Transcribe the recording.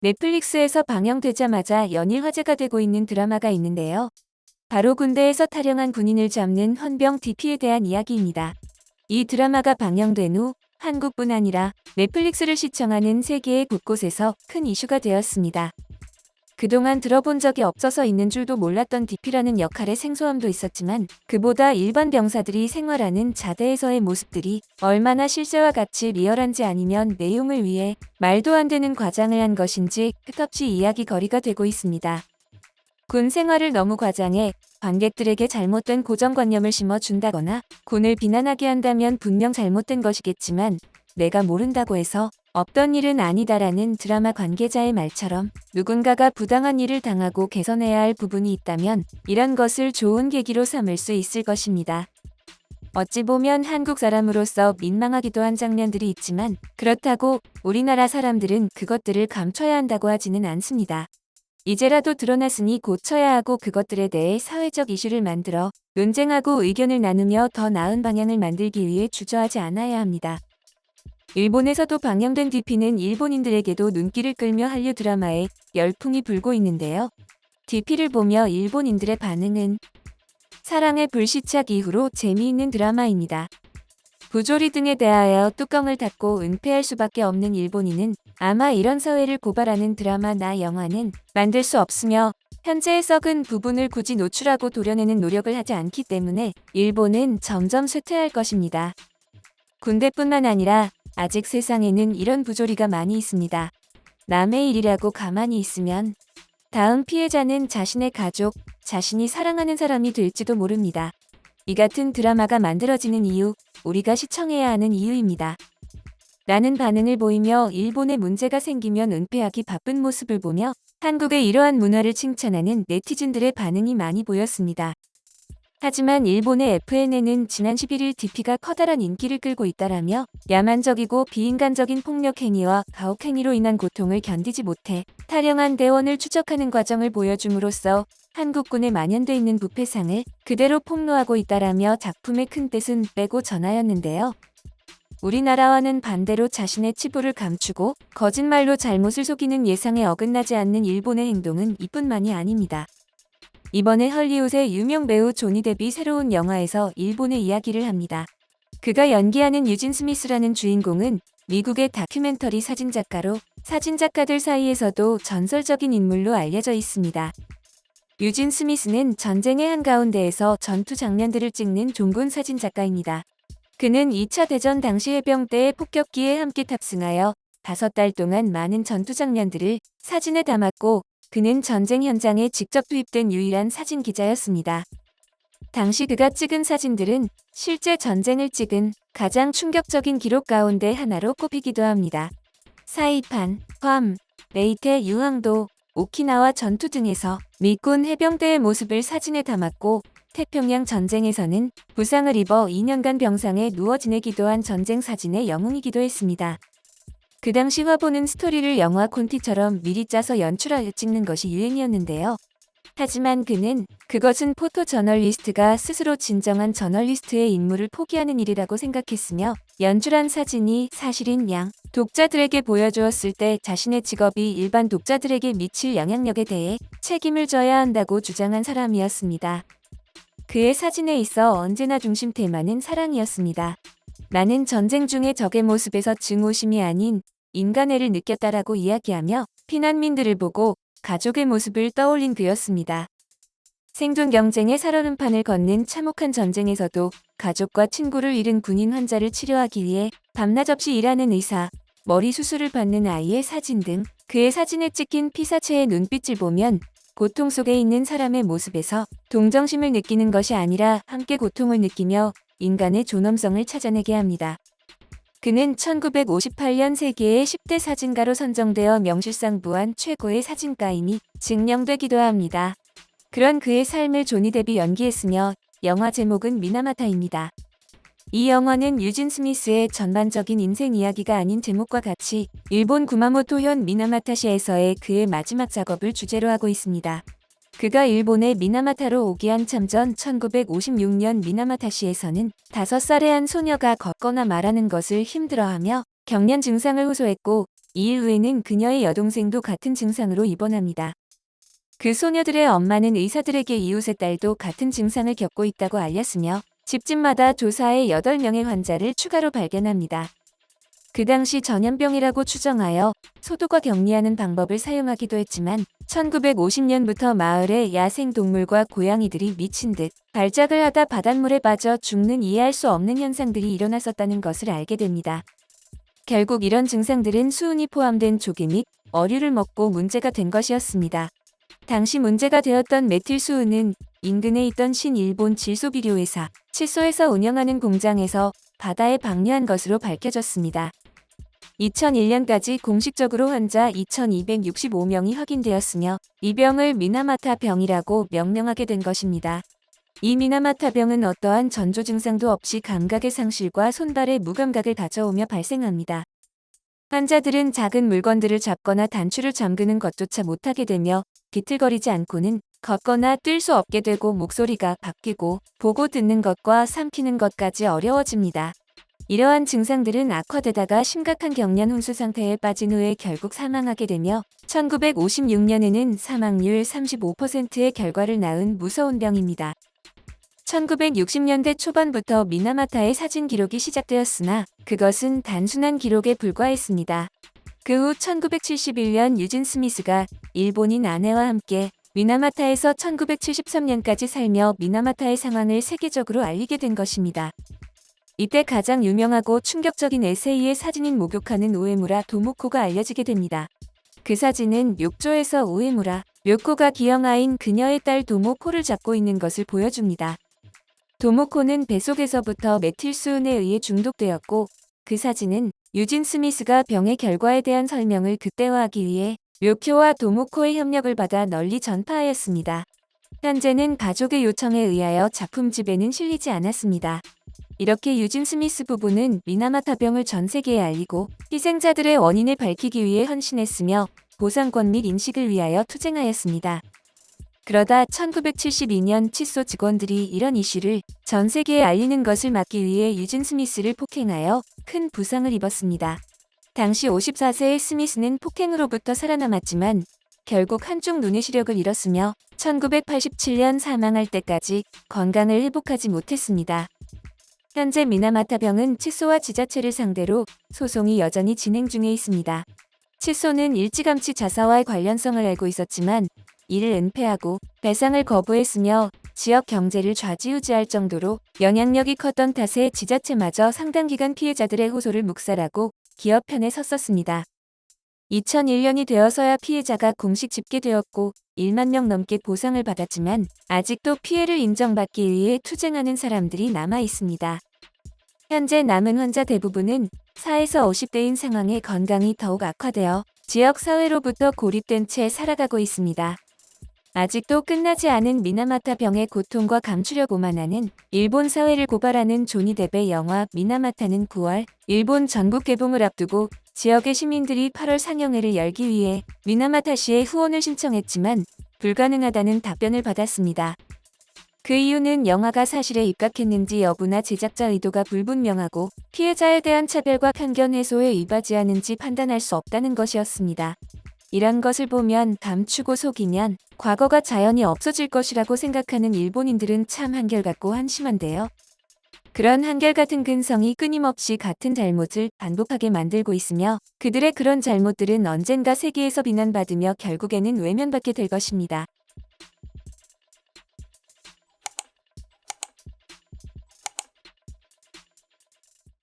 넷플릭스에서 방영되자마자 연일 화제가 되고 있는 드라마가 있는데요. 바로 군대에서 탈영한 군인을 잡는 헌병 DP에 대한 이야기입니다. 이 드라마가 방영된 후 한국뿐 아니라 넷플릭스를 시청하는 세계의 곳곳에서 큰 이슈가 되었습니다. 그동안 들어본 적이 없어서 있는 줄도 몰랐던 DP라는 역할의 생소함도 있었지만 그보다 일반 병사들이 생활하는 자대에서의 모습들이 얼마나 실제와 같이 리얼한지 아니면 내용을 위해 말도 안 되는 과장을 한 것인지 끝없이 이야기거리가 되고 있습니다. 군 생활을 너무 과장해 관객들에게 잘못된 고정관념을 심어준다거나 군을 비난하게 한다면 분명 잘못된 것이겠지만 내가 모른다고 해서 없던 일은 아니다라는 드라마 관계자의 말처럼 누군가가 부당한 일을 당하고 개선해야 할 부분이 있다면 이런 것을 좋은 계기로 삼을 수 있을 것입니다. 어찌 보면 한국 사람으로서 민망하기도 한 장면들이 있지만 그렇다고 우리나라 사람들은 그것들을 감춰야 한다고 하지는 않습니다. 이제라도 드러났으니 고쳐야 하고 그것들에 대해 사회적 이슈를 만들어 논쟁하고 의견을 나누며 더 나은 방향을 만들기 위해 주저하지 않아야 합니다. 일본에서도 방영된 DP는 일본인들에게도 눈길을 끌며 한류 드라마에 열풍이 불고 있는데요. DP를 보며 일본인들의 반응은 사랑의 불시착 이후로 재미있는 드라마입니다. 부조리 등에 대하여 뚜껑을 닫고 은폐할 수밖에 없는 일본인은 아마 이런 사회를 고발하는 드라마나 영화는 만들 수 없으며 현재의 썩은 부분을 굳이 노출하고 도려내는 노력을 하지 않기 때문에 일본은 점점 쇠퇴할 것입니다. 군대뿐만 아니라 아직 세상에는 이런 부조리가 많이 있습니다. 남의 일이라고 가만히 있으면 다음 피해자는 자신의 가족, 자신이 사랑하는 사람이 될지도 모릅니다. 이 같은 드라마가 만들어지는 이유, 우리가 시청해야 하는 이유입니다. 라는 반응을 보이며 일본에 문제가 생기면 은폐하기 바쁜 모습을 보며 한국의 이러한 문화를 칭찬하는 네티즌들의 반응이 많이 보였습니다. 하지만 일본의 FNN은 지난 11일 DP가 커다란 인기를 끌고 있다라며 야만적이고 비인간적인 폭력 행위와 가혹 행위로 인한 고통을 견디지 못해 탈영한 대원을 추적하는 과정을 보여줌으로써 한국군에 만연돼 있는 부패상을 그대로 폭로하고 있다라며 작품의 큰 뜻은 빼고 전하였는데요. 우리나라와는 반대로 자신의 치부를 감추고 거짓말로 잘못을 속이는 예상에 어긋나지 않는 일본의 행동은 이뿐만이 아닙니다. 이번에 헐리우드의 유명 배우 조니 뎁이 새로운 영화에서 일본의 이야기를 합니다. 그가 연기하는 유진 스미스라는 주인공은 미국의 다큐멘터리 사진작가로 사진작가들 사이에서도 전설적인 인물로 알려져 있습니다. 유진 스미스는 전쟁의 한가운데에서 전투 장면들을 찍는 종군 사진작가입니다. 그는 2차 대전 당시 해병대의 폭격기에 함께 탑승하여 5달 동안 많은 전투 장면들을 사진에 담았고 그는 전쟁 현장에 직접 투입된 유일한 사진 기자였습니다. 당시 그가 찍은 사진들은 실제 전쟁을 찍은 가장 충격적인 기록 가운데 하나로 꼽히기도 합니다. 사이판, 괌, 레이테 유황도, 오키나와 전투 등에서 미군 해병대의 모습을 사진에 담았고 태평양 전쟁에서는 부상을 입어 2년간 병상에 누워 지내기도 한 전쟁 사진의 영웅이기도 했습니다. 그 당시 화보는 스토리를 영화 콘티처럼 미리 짜서 연출하여 찍는 것이 유행이었는데요. 하지만 그는 그것은 포토 저널리스트가 스스로 진정한 저널리스트의 임무를 포기하는 일이라고 생각했으며 연출한 사진이 사실인 양 독자들에게 보여주었을 때 자신의 직업이 일반 독자들에게 미칠 영향력에 대해 책임을 져야 한다고 주장한 사람이었습니다. 그의 사진에 있어 언제나 중심 테마는 사랑이었습니다. 나는 전쟁 중의 적의 모습에서 증오심이 아닌 인간애를 느꼈다라고 이야기하며 피난민들을 보고 가족의 모습을 떠올린 그였습니다. 생존 경쟁의 살얼음판을 걷는 참혹한 전쟁에서도 가족과 친구를 잃은 군인 환자를 치료하기 위해 밤낮 없이 일하는 의사, 머리 수술을 받는 아이의 사진 등 그의 사진에 찍힌 피사체의 눈빛을 보면 고통 속에 있는 사람의 모습에서 동정심을 느끼는 것이 아니라 함께 고통을 느끼며 인간의 존엄성을 찾아내게 합니다. 그는 1958년 세계의 10대 사진가로 선정되어 명실상부한 최고의 사진가임이 증명되기도 합니다. 그런 그의 삶을 조니 뎁이 연기했으며 영화 제목은 미나마타입니다. 이 영화는 유진 스미스의 전반적인 인생 이야기가 아닌 제목과 같이 일본 구마모토현 미나마타시에서의 그의 마지막 작업을 주제로 하고 있습니다. 그가 일본의 미나마타로 오기 한참 전 1956년 미나마타시에서는 5살의 한 소녀가 걷거나 말하는 것을 힘들어하며 경련 증상을 호소했고 2일 후에는 그녀의 여동생도 같은 증상으로 입원합니다. 그 소녀들의 엄마는 의사들에게 이웃의 딸도 같은 증상을 겪고 있다고 알렸으며 집집마다 조사해 8명의 환자를 추가로 발견합니다. 그 당시 전염병이라고 추정하여 소독과 격리하는 방법을 사용하기도 했지만 1950년부터 마을의 야생동물과 고양이들이 미친 듯 발작을 하다 바닷물에 빠져 죽는 이해할 수 없는 현상들이 일어났었다는 것을 알게 됩니다. 결국 이런 증상들은 수은이 포함된 조개 및 어류를 먹고 문제가 된 것이었습니다. 당시 문제가 되었던 메틸수은은 인근에 있던 신일본 질소비료회사 칫소에서 운영하는 공장에서 바다에 방류한 것으로 밝혀졌습니다. 2001년까지 공식적으로 환자 2265명이 확인되었으며 이 병을 미나마타 병이라고 명명하게 된 것입니다. 이 미나마타 병은 어떠한 전조 증상도 없이 감각의 상실과 손발의 무감각을 가져오며 발생합니다. 환자들은 작은 물건들을 잡거나 단추를 잠그는 것조차 못하게 되며 비틀거리지 않고는 걷거나 뛸 수 없게 되고 목소리가 바뀌고 보고 듣는 것과 삼키는 것까지 어려워집니다. 이러한 증상들은 악화되다가 심각한 경련 혼수 상태에 빠진 후에 결국 사망하게 되며 1956년에는 사망률 35%의 결과를 낳은 무서운 병입니다. 1960년대 초반부터 미나마타의 사진 기록이 시작되었으나 그것은 단순한 기록에 불과했습니다. 그 후 1971년 유진 스미스가 일본인 아내와 함께 미나마타에서 1973년까지 살며 미나마타의 상황을 세계적으로 알리게 된 것입니다. 이때 가장 유명하고 충격적인 에세이의 사진인 목욕하는 우에무라 도모코가 알려지게 됩니다. 그 사진은 욕조에서 우에무라 묘코가 기형아인 그녀의 딸 도모코를 잡고 있는 것을 보여줍니다. 도모코는 뱃속에서부터 메틸수은에 의해 중독되었고 그 사진은 유진 스미스가 병의 결과에 대한 설명을 극대화하기 위해 묘코와 도모코의 협력을 받아 널리 전파하였습니다. 현재는 가족의 요청에 의하여 작품집에는 실리지 않았습니다. 이렇게 유진 스미스 부부는 미나마타 병을 전 세계에 알리고 희생자들의 원인을 밝히기 위해 헌신했으며 보상권 및 인식을 위하여 투쟁하였습니다. 그러다 1972년 칫소 직원들이 이런 이슈를 전 세계에 알리는 것을 막기 위해 유진 스미스를 폭행하여 큰 부상을 입었습니다. 당시 54세의 스미스는 폭행으로부터 살아남았지만 결국 한쪽 눈의 시력을 잃었으며 1987년 사망할 때까지 건강을 회복하지 못했습니다. 현재 미나마타 병은 칫소와 지자체를 상대로 소송이 여전히 진행 중에 있습니다. 칫소는 일찌감치 자사와의 관련성을 알고 있었지만 이를 은폐하고 배상을 거부했으며 지역 경제를 좌지우지할 정도로 영향력이 컸던 탓에 지자체마저 상당 기간 피해자들의 호소를 묵살하고 기업 편에 섰었습니다. 2001년이 되어서야 피해자가 공식 집계되었고 1만 명 넘게 보상을 받았지만 아직도 피해를 인정받기 위해 투쟁하는 사람들이 남아 있습니다. 현재 남은 환자 대부분은 4에서 50대인 상황에 건강이 더욱 악화되어 지역 사회로부터 고립된 채 살아가고 있습니다. 아직도 끝나지 않은 미나마타 병의 고통과 감추려 고만하는 일본 사회를 고발하는 조니 뎁의 영화 미나마타는 9월 일본 전국 개봉을 앞두고 지역의 시민들이 8월 상영회를 열기 위해 미나마타시에 후원을 신청했지만 불가능하다는 답변을 받았습니다. 그 이유는 영화가 사실에 입각했는지 여부나 제작자 의도가 불분명하고 피해자에 대한 차별과 편견 해소에 이바지하는지 판단할 수 없다는 것이었습니다. 이런 것을 보면 감추고 속이면 과거가 자연히 없어질 것이라고 생각하는 일본인들은 참 한결같고 한심한데요. 그런 한결같은 근성이 끊임없이 같은 잘못을 반복하게 만들고 있으며 그들의 그런 잘못들은 언젠가 세계에서 비난받으며 결국에는 외면받게 될 것입니다.